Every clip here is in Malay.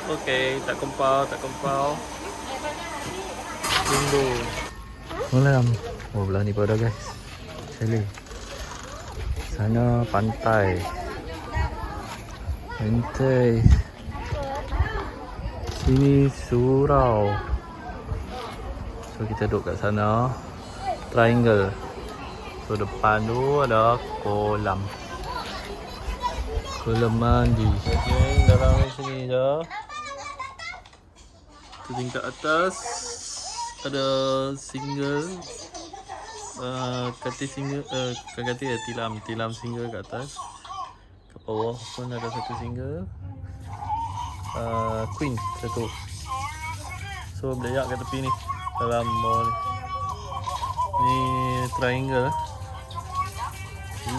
Okey, tak kompau. Tunggu. Malam. Oh, belah ni pada guys. Chalet. Sana pantai. Sini surau. So kita duduk kat sana. Triangle. So depan tu ada kolam. Kolam mandi. Geng dalam sini je. Tingkat atas ada single. Katil single, bukan katil, tilam single kat atas. Kat bawah pun ada satu single. Queen satu. So berdayak kat tepi ni, dalam bawah ni. Ni triangle.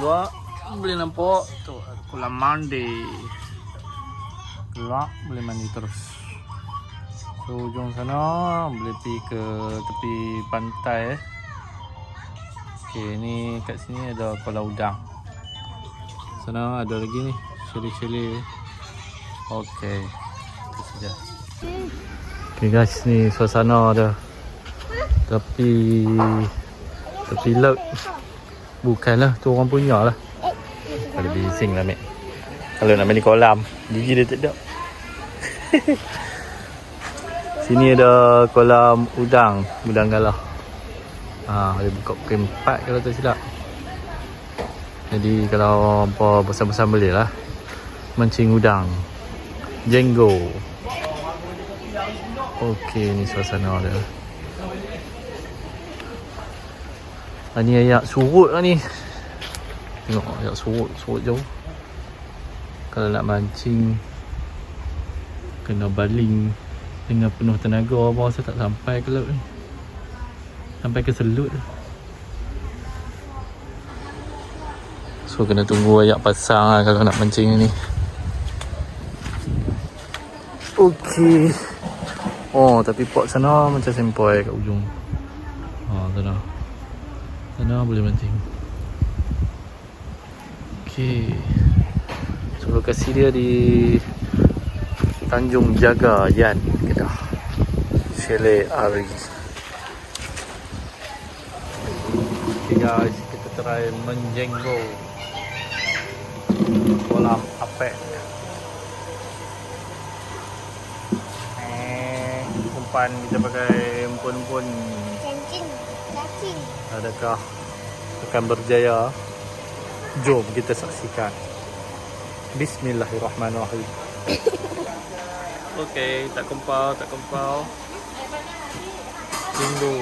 Luar boleh nampak tu kolam mandi. Luar boleh mandi terus. So hujung sana boleh pergi ke tepi pantai. Okey, ni kat sini ada kolam udang. Sana ada lagi ni, chalet-chalet. Okey, itu saja. Okey guys, ni suasana ada tepi laut. Bukanlah, tu orang punya lah. Ada bising lah Mek. Kalau nak main di kolam, gigi dia tak ada. Sini ada kolam udang galah. Dia buka pukul 4 kalau tak silap. Jadi kalau apa bosan-bosan boleh lah mancing udang. Jenggo. Okey, ni suasana dia. Ni ayak surut lah ni. Tengok ayak surut jauh. Kalau nak mancing kena baling dengan penuh tenaga, apa saya tak sampai ke laut ni. Sampai ke selut. So kena tunggu ayak pasang lah kalau nak mancing ni. Okey. Oh, tapi pot sana macam sempoi kat ujung. Sana boleh mancing. Okey. So lokasi dia di Tanjung Jaga Yan, Kedah. Chalet Ari. Okay guys, kita try menjenggo kolam apek. Umpan kita pakai empun-empun. Cacing. Adakah akan berjaya? Jom kita saksikan. Bismillahirrahmanirrahim. Okey, tak kompau. Tunggu.